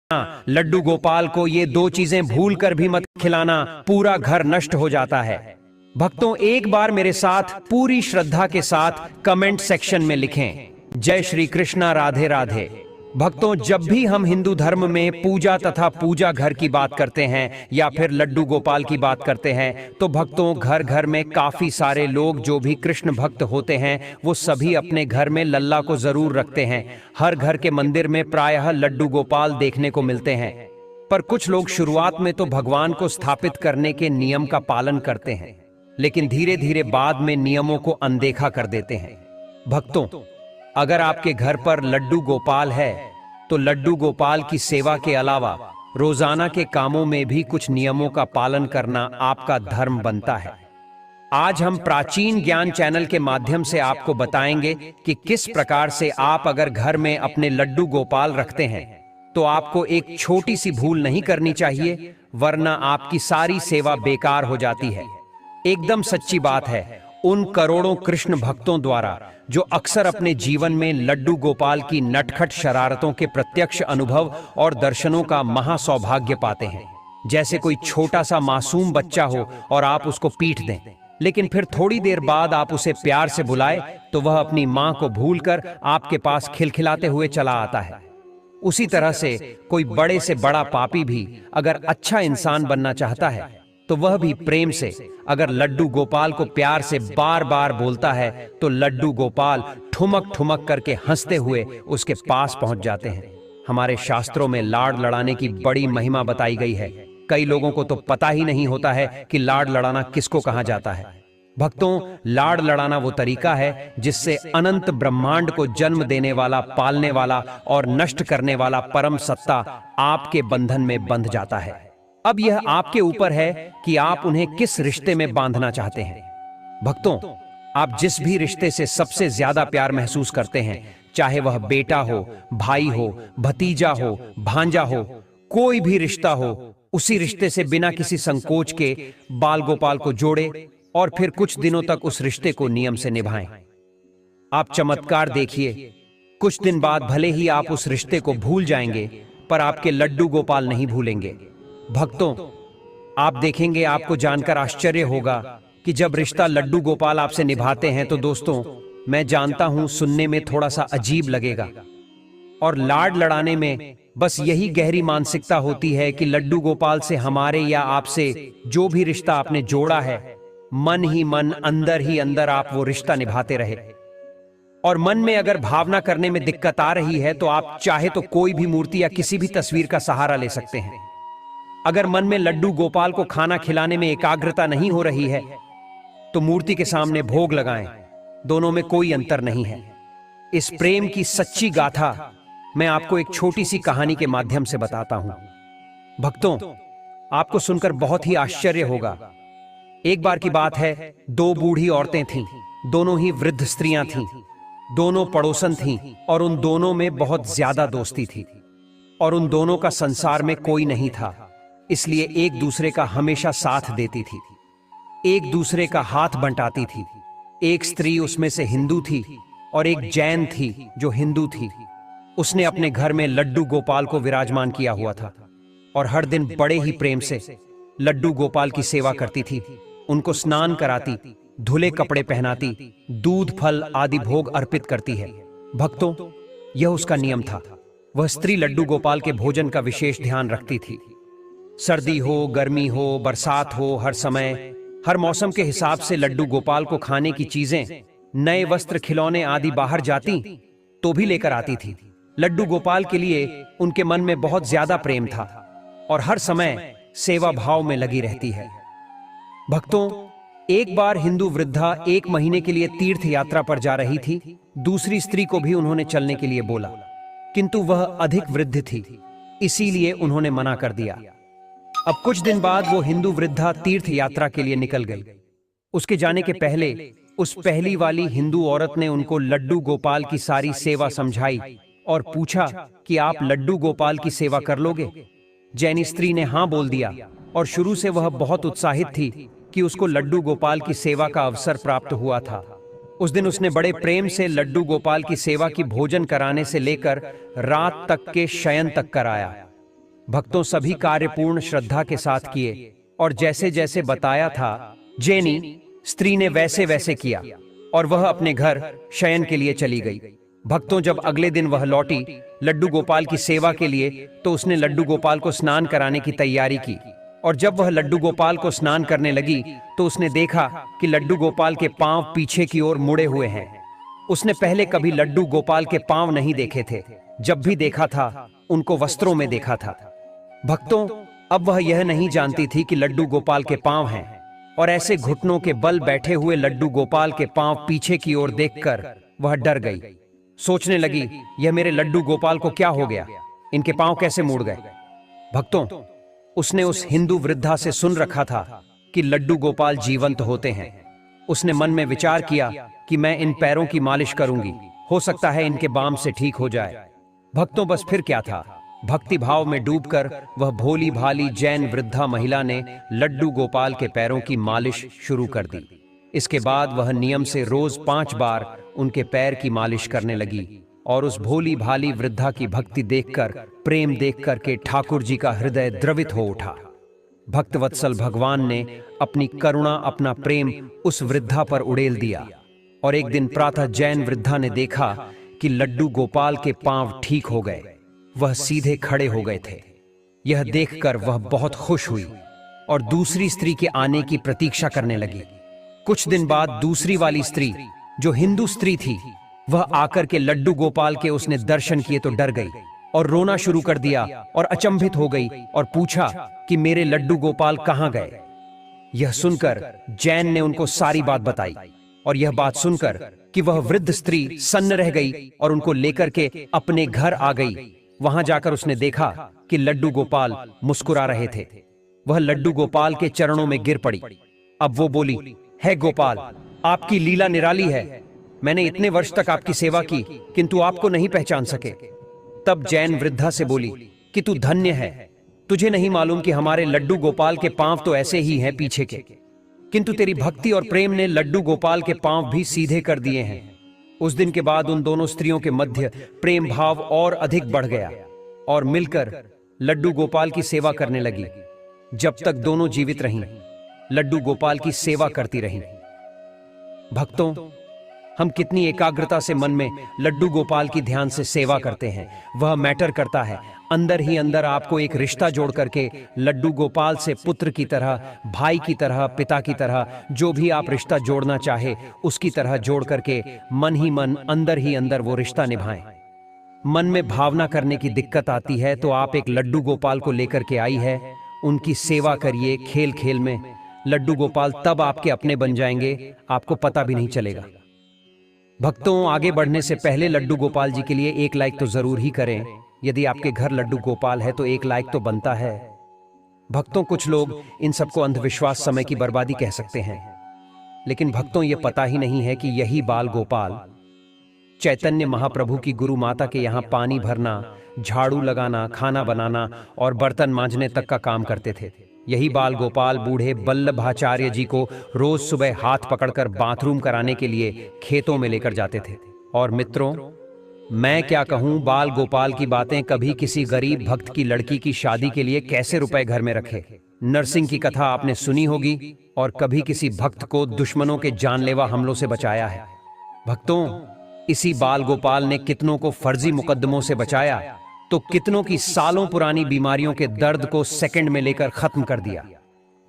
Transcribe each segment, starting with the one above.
लड्डू गोपाल को ये दो चीजें भूल कर भी मत खिलाना, पूरा घर नष्ट हो जाता है। भक्तों, एक बार मेरे साथ पूरी श्रद्धा के साथ कमेंट सेक्शन में लिखें, जय श्री कृष्णा, राधे राधे। भक्तों, जब भी हम हिंदू धर्म में पूजा तथा पूजा घर की बात करते हैं या फिर लड्डू गोपाल की बात करते हैं, तो भक्तों, घर घर में काफी सारे लोग जो भी कृष्ण भक्त होते हैं वो सभी अपने घर में लल्ला को जरूर रखते हैं। हर घर के मंदिर में प्रायः लड्डू गोपाल देखने को मिलते हैं। पर कुछ लोग शुरुआत में तो भगवान को स्थापित करने के नियम का पालन करते हैं, लेकिन धीरे धीरे बाद में नियमों को अनदेखा कर देते हैं। भक्तों, अगर आपके घर पर लड्डू गोपाल है तो लड्डू गोपाल की सेवा के अलावा रोजाना के कामों में भी कुछ नियमों का पालन करना आपका धर्म बनता है। आज हम प्राचीन ज्ञान चैनल के माध्यम से आपको बताएंगे कि किस प्रकार से आप अगर घर में अपने लड्डू गोपाल रखते हैं तो आपको एक छोटी सी भूल नहीं करनी चाहिए, वरना आपकी सारी सेवा बेकार हो जाती है। एकदम सच्ची बात है, उन करोड़ों कृष्ण भक्तों द्वारा जो अक्सर अपने जीवन में लड्डू गोपाल की नटखट शरारतों के प्रत्यक्ष अनुभव और दर्शनों का महासौभाग्य पाते हैं। जैसे कोई छोटा सा मासूम बच्चा हो और आप उसको पीट दें, लेकिन फिर थोड़ी देर बाद आप उसे प्यार से बुलाए तो वह अपनी मां को भूलकर आपके पास खिलखिलाते हुए चला आता है। उसी तरह से कोई बड़े से बड़ा पापी भी अगर अच्छा इंसान बनना चाहता है तो वह भी प्रेम से अगर लड्डू गोपाल को प्यार से बार बार बोलता है तो लड्डू गोपाल ठुमक ठुमक करके हंसते हुए उसके पास पहुंच जाते हैं। हमारे शास्त्रों में लाड़ लड़ाने की बड़ी महिमा बताई गई है। कई लोगों को तो पता ही नहीं होता है कि लाड़ लड़ाना किसको कहा जाता है। भक्तों, लाड़ लड़ाना वो तरीका है जिससे अनंत ब्रह्मांड को जन्म देने वाला, पालने वाला और नष्ट करने वाला परम सत्ता आपके बंधन में बंध जाता है। अब यह आपके ऊपर है कि आप उन्हें किस रिश्ते में बांधना चाहते हैं। भक्तों, आप जिस भी रिश्ते से सबसे ज्यादा प्यार महसूस करते हैं, चाहे वह बेटा हो, भाई हो, भतीजा हो, भांजा हो, कोई भी रिश्ता हो, उसी रिश्ते से बिना किसी संकोच के बाल गोपाल को जोड़े और फिर कुछ दिनों तक उस रिश्ते को नियम से निभाएं। आप चमत्कार देखिए, कुछ दिन बाद भले ही आप उस रिश्ते को भूल जाएंगे, पर आपके लड्डू गोपाल नहीं भूलेंगे। भक्तों, आप देखेंगे, आपको जानकर आश्चर्य होगा कि जब रिश्ता लड्डू गोपाल आपसे निभाते हैं तो दोस्तों, मैं जानता हूं सुनने में थोड़ा सा अजीब लगेगा, और लाड़ लड़ाने में बस यही गहरी मानसिकता होती है कि लड्डू गोपाल से हमारे या आपसे जो भी रिश्ता आपने जोड़ा है, मन ही मन, अंदर ही अंदर आप वो रिश्ता निभाते रहे। और मन में अगर भावना करने में दिक्कत आ रही है तो आप चाहे तो कोई भी मूर्ति या किसी भी तस्वीर का सहारा ले सकते हैं। अगर मन में लड्डू गोपाल को खाना खिलाने में एकाग्रता नहीं हो रही है तो मूर्ति के सामने भोग लगाएं, दोनों में कोई अंतर नहीं है। इस प्रेम की सच्ची गाथा मैं आपको एक छोटी सी कहानी के माध्यम से बताता हूं। भक्तों, आपको सुनकर बहुत ही आश्चर्य होगा। एक बार की बात है, दो बूढ़ी औरतें थीं, दोनों ही वृद्ध स्त्रियां थीं, दोनों पड़ोसन थीं और उन दोनों में बहुत ज्यादा दोस्ती थी और उन दोनों का संसार में कोई नहीं था, इसलिए एक दूसरे का हमेशा साथ देती थी, एक दूसरे का हाथ बंटाती थी। एक स्त्री उसमें से हिंदू थी और एक जैन थी जो हिंदू थी। उसने अपने घर में लड्डू गोपाल को विराजमान किया हुआ था और हर दिन बड़े ही प्रेम से लड्डू गोपाल की सेवा करती थी, उनको स्नान कराती, धुले कपड़े पहनाती, दूध फल आदि भोग अर्पित करती है। भक्तों, यह उसका नियम था। वह स्त्री लड्डू गोपाल के भोजन का विशेष ध्यान रखती थी। सर्दी हो, गर्मी हो, बरसात हो, हर समय, हर मौसम के हिसाब से लड्डू गोपाल को खाने की चीजें, नए वस्त्र, खिलौने आदि बाहर जाती तो भी लेकर आती थी। लड्डू गोपाल के लिए उनके मन में बहुत ज्यादा प्रेम था और हर समय सेवा भाव में लगी रहती है। भक्तों, एक बार हिंदू वृद्धा 1 महीने के लिए तीर्थ यात्रा पर जा रही थी। दूसरी स्त्री को भी उन्होंने चलने के लिए बोला, किंतु वह अधिक वृद्ध थी, इसीलिए उन्होंने मना कर दिया। अब कुछ दिन बाद वो हिंदू वृद्धा तीर्थ यात्रा के लिए निकल गई। उसके जाने के पहले उस पहली वाली हिंदू औरत ने उनको लड्डू गोपाल की सारी सेवा समझाई और पूछा कि आप लड्डू गोपाल की सेवा कर लोगे? जैनी स्त्री ने हाँ बोल दिया और शुरू से वह बहुत उत्साहित थी कि उसको लड्डू गोपाल की सेवा का अवसर प्राप्त हुआ था। उस दिन उसने बड़े प्रेम से लड्डू गोपाल की सेवा की भोजन कराने से लेकर रात तक के शयन तक कराया। भक्तों सभी कार्य पूर्ण श्रद्धा के साथ किए और जैसे जैसे बताया था जेनी स्त्री ने वैसे वैसे किया और वह अपने घर शयन के लिए चली गई। भक्तों जब अगले दिन वह लौटी लड्डू गोपाल की सेवा के लिए तो उसने लड्डू गोपाल को स्नान कराने की तैयारी की और जब वह लड्डू गोपाल को स्नान करने लगी तो उसने देखा कि लड्डू गोपाल के पांव पीछे की ओर मुड़े हुए हैं। उसने पहले कभी लड्डू गोपाल के पांव नहीं देखे थे, जब भी देखा था उनको वस्त्रों में देखा था। भक्तों अब वह यह नहीं जानती थी कि लड्डू गोपाल के पांव हैं और ऐसे घुटनों के बल बैठे हुए लड्डू गोपाल के पांव पीछे की ओर देखकर वह डर गई। सोचने लगी यह मेरे लड्डू गोपाल को क्या हो गया, इनके पांव कैसे मुड़ गए। भक्तों उसने उस हिंदू वृद्धा से सुन रखा था कि लड्डू गोपाल जीवंत होते हैं। उसने मन में विचार किया कि मैं इन पैरों की मालिश करूंगी, हो सकता है इनके बाम से ठीक हो जाए। भक्तों बस फिर क्या था, भक्ति भाव में डूबकर वह भोली भाली जैन वृद्धा महिला ने लड्डू गोपाल के पैरों की मालिश शुरू कर दी। इसके बाद वह नियम से रोज 5 बार उनके पैर की मालिश करने लगी और उस भोली भाली वृद्धा की भक्ति देखकर, प्रेम देखकर के ठाकुर जी का हृदय द्रवित हो उठा। भक्तवत्सल भगवान ने अपनी करुणा, अपना प्रेम उस वृद्धा पर उड़ेल दिया और एक दिन प्रातः जैन वृद्धा ने देखा कि लड्डू गोपाल के पांव ठीक हो गए, वह सीधे खड़े हो गए थे। यह देखकर वह बहुत खुश हुई और दूसरी स्त्री के आने की प्रतीक्षा करने लगी। कुछ दिन बाद दूसरी वाली स्त्री जो हिंदू स्त्री थी वह आकर के लड्डू गोपाल के उसने दर्शन किए तो डर गई और रोना शुरू कर दिया और अचंभित हो गई और पूछा कि मेरे लड्डू गोपाल कहां गए। यह सुनकर जैन ने उनको सारी बात बताई और यह बात सुनकर कि वह वृद्ध स्त्री सन्न रह गई और उनको लेकर के अपने घर आ गई। वहां जाकर उसने देखा कि लड्डू गोपाल मुस्कुरा रहे थे। वह लड्डू गोपाल के चरणों में गिर पड़ी। अब वो बोली, है गोपाल, आपकी लीला निराली है। मैंने इतने वर्ष तक आपकी सेवा की किंतु आपको नहीं पहचान सके। तब जैन वृद्धा से बोली कि तू धन्य है, तुझे नहीं मालूम कि हमारे लड्डू गोपाल के पांव तो ऐसे ही हैं पीछे के, किंतु तेरी भक्ति और प्रेम ने लड्डू गोपाल के पांव भी सीधे कर दिए हैं। उस दिन के बाद उन दोनों स्त्रियों के मध्य प्रेम भाव और अधिक बढ़ गया और मिलकर लड्डू गोपाल की सेवा करने लगी। जब तक दोनों जीवित रहीं, लड्डू गोपाल की सेवा करती रहीं। भक्तों हम कितनी एकाग्रता से मन में लड्डू गोपाल की ध्यान से सेवा करते हैं वह मैटर करता है। अंदर ही अंदर आपको एक रिश्ता जोड़ करके लड्डू गोपाल से पुत्र की तरह, भाई की तरह, पिता की तरह, जो भी आप रिश्ता जोड़ना चाहे उसकी तरह जोड़ करके मन ही मन, अंदर ही अंदर वो रिश्ता निभाएं। मन में भावना करने की दिक्कत आती है तो आप एक लड्डू गोपाल को लेकर के आई है, उनकी सेवा करिए खेल खेल में। लड्डू गोपाल तब आपके अपने बन जाएंगे, आपको पता भी नहीं चलेगा। भक्तों आगे बढ़ने से पहले लड्डू गोपाल जी के लिए 1 लाइक तो जरूर ही करें। यदि आपके घर लड्डू गोपाल है तो 1 लाइक तो बनता है। भक्तों कुछ लोग इन सबको अंधविश्वास, समय की बर्बादी कह सकते हैं, लेकिन भक्तों ये पता ही नहीं है कि यही बाल गोपाल चैतन्य महाप्रभु की गुरु माता के यहाँ पानी भरना, झाड़ू लगाना, खाना बनाना और बर्तन मांजने तक का काम करते थे। यही बाल गोपाल बूढ़े वल्लभाचार्य जी को रोज सुबह हाथ पकड़कर बाथरूम कराने के लिए खेतों में लेकर जाते थे। और मित्रों मैं क्या कहूं, बाल गोपाल की बातें कभी किसी गरीब भक्त की लड़की की शादी के लिए कैसे रुपए घर में रखे। नरसिंह की कथा आपने सुनी होगी और कभी किसी भक्त को दुश्मनों के जानलेवा हमलों से बचाया है। भक्तों इसी बाल गोपाल ने कितनों को फर्जी मुकदमों से बचाया तो कितनों की सालों पुरानी बीमारियों के दर्द को सेकंड में लेकर खत्म कर दिया।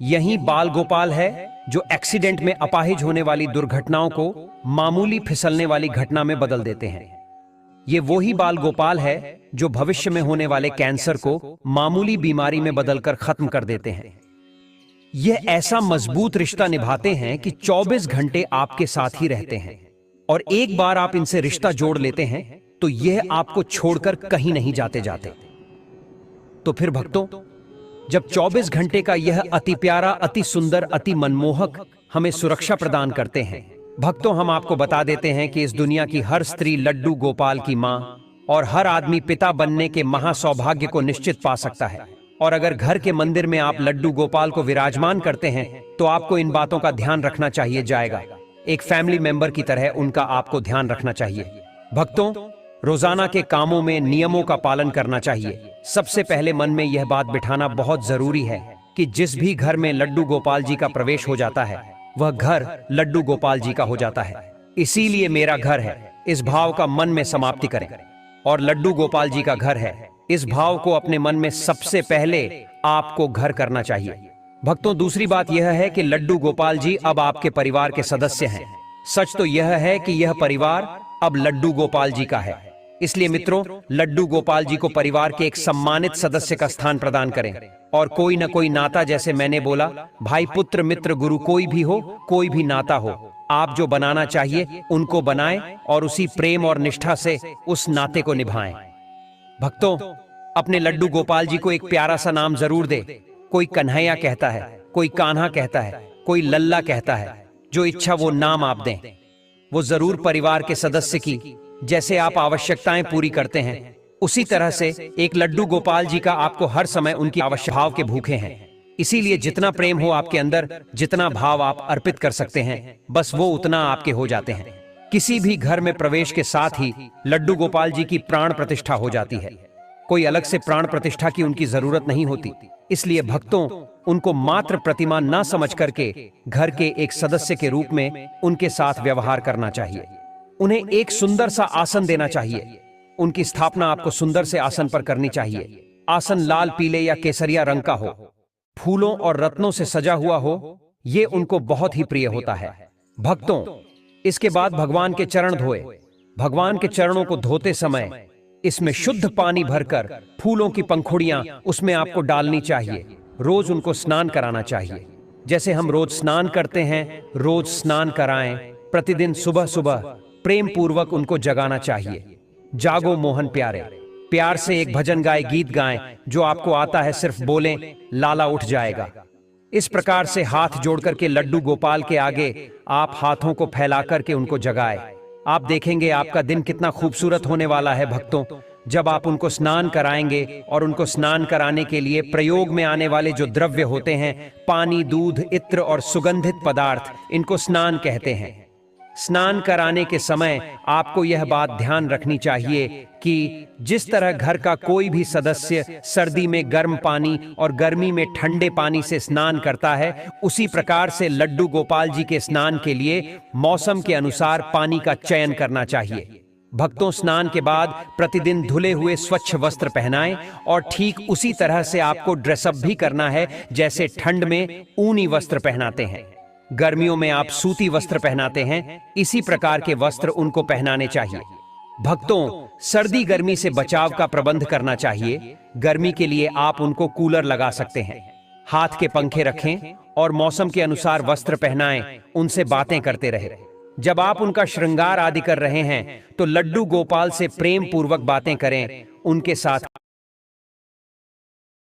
यही बाल गोपाल है जो एक्सीडेंट में अपाहिज होने वाली दुर्घटनाओं को मामूली फिसलने वाली घटना में बदल देते हैं। ये वही बाल गोपाल है जो भविष्य में होने वाले कैंसर को मामूली बीमारी में बदलकर खत्म कर देते हैं। यह ऐसा मजबूत रिश्ता निभाते हैं कि 24 घंटे आपके साथ ही रहते हैं और एक बार आप इनसे रिश्ता जोड़ लेते हैं तो यह आपको छोड़कर कहीं नहीं जाते जाते। तो फिर भक्तों जब 24 घंटे का यह अति प्यारा, अति सुंदर, अति मनमोहक हमें सुरक्षा प्रदान करते हैं, भक्तों हम आपको बता देते हैं कि इस दुनिया की हर स्त्री लड्डू गोपाल की मां और हर आदमी पिता बनने के महासौभाग्य को निश्चित पा सकता है। और अगर घर के मंदिर में आप लड्डू गोपाल को विराजमान करते हैं तो आपको इन बातों का ध्यान रखना चाहिए जाएगा। एक फैमिली मेंबर की तरह उनका आपको ध्यान रखना चाहिए। भक्तों रोजाना के कामों में नियमों का पालन करना चाहिए। सबसे पहले मन में यह बात बिठाना बहुत जरूरी है कि जिस भी घर में लड्डू गोपाल जी का प्रवेश हो जाता है वह घर लड्डू गोपाल जी का हो जाता है। इसीलिए मेरा घर है, इस भाव का मन में समाप्ति करें। और लड्डू गोपाल जी का घर है, इस भाव को अपने मन में सबसे पहले आपको घर करना चाहिए। भक्तों, दूसरी बात यह है कि लड्डू गोपाल जी अब आपके परिवार के सदस्य हैं। सच तो यह है कि यह परिवार अब लड्डू गोपाल जी का है। इसलिए मित्रों, लड्डू गोपाल जी को परिवार के एक सम्मानित सदस्य का स्थान प्रदान करें। और कोई न कोई नाता, जैसे मैंने बोला, भाई, पुत्र, मित्र, गुरु, कोई भी हो, कोई भी नाता हो, आप जो बनाना चाहिए उनको बनाएं और उसी प्रेम और निष्ठा से उस नाते को निभाएं। भक्तों, अपने लड्डू गोपाल जी को एक प्यारा सा नाम जरूर दे। कोई कन्हैया कहता है, कोई कान्हा कहता है, कोई लल्ला कहता है। जो इच्छा वो नाम आप दें। वो जरूर परिवार के सदस्य की जैसे आप आवश्यकताएं पूरी करते हैं, उसी तरह से एक लड्डू गोपाल जी का आपको हर समय उनकी आवश्यक भाव के भूखे हैं। इसीलिए जितना प्रेम हो आपके अंदर, जितना भाव आप अर्पित कर सकते हैं, बस वो उतना आपके हो जाते हैं। किसी भी घर में प्रवेश के साथ ही लड्डू गोपाल जी की प्राण प्रतिष्ठा हो जाती है। कोई अलग से प्राण प्रतिष्ठा की उनकी जरूरत नहीं होती। इसलिए भक्तों, उनको मात्र प्रतिमा ना समझ करके घर के एक सदस्य के रूप में उनके साथ व्यवहार करना चाहिए। उन्हें एक सुंदर सा आसन देना चाहिए। उनकी स्थापना आपको सुंदर से आसन पर करनी चाहिए। आसन लाल, पीले या केसरिया रंग का हो, फूलों और रत्नों से सजा हुआ हो, ये उनको बहुत ही प्रिय होता है। भक्तों, इसके बाद भगवान के चरण धोए। भगवान के चरणों को धोते समय इसमें शुद्ध पानी भरकर फूलों की पंखुड़ियां उसमें आपको डालनी चाहिए। रोज उनको स्नान कराना चाहिए। जैसे हम रोज स्नान करते हैं, रोज स्नान कराएं। प्रतिदिन सुबह सुबह प्रेम पूर्वक उनको जगाना चाहिए। जागो मोहन प्यारे, प्यार से एक भजन गाए, गीत गाएं। जो आपको आता है सिर्फ बोलें, लाला उठ जाएगा। इस प्रकार से हाथ जोड़ करके लड्डू गोपाल के आगे आप हाथों को फैला करके उनको जगाएं। आप देखेंगे आपका दिन कितना खूबसूरत होने वाला है। भक्तों, जब आप उनको स्नान कराएंगे, और उनको स्नान कराने के लिए प्रयोग में आने वाले जो द्रव्य होते हैं, पानी, दूध, इत्र और सुगंधित पदार्थ, इनको स्नान कहते हैं। स्नान कराने के समय आपको यह बात ध्यान रखनी चाहिए कि जिस तरह घर का कोई भी सदस्य सर्दी में गर्म पानी और गर्मी में ठंडे पानी से स्नान करता है, उसी प्रकार से लड्डू गोपाल जी के स्नान के लिए मौसम के अनुसार पानी का चयन करना चाहिए। भक्तों, स्नान के बाद प्रतिदिन धुले हुए स्वच्छ वस्त्र पहनाएं और ठीक उसी तरह से आपको ड्रेसअप भी करना है जैसे ठंड में ऊनी वस्त्र पहनाते हैं, गर्मियों में आप सूती वस्त्र पहनाते हैं। इसी प्रकार के वस्त्र उनको पहनाने चाहिए। भक्तों, सर्दी गर्मी से बचाव का प्रबंध करना चाहिए। गर्मी के लिए आप उनको कूलर लगा सकते हैं, हाथ के पंखे रखें और मौसम के अनुसार वस्त्र पहनाएं, उनसे बातें करते रहे। जब आप उनका श्रृंगार आदि कर रहे हैं तो लड्डू गोपाल से प्रेम पूर्वक बातें करें, उनके साथ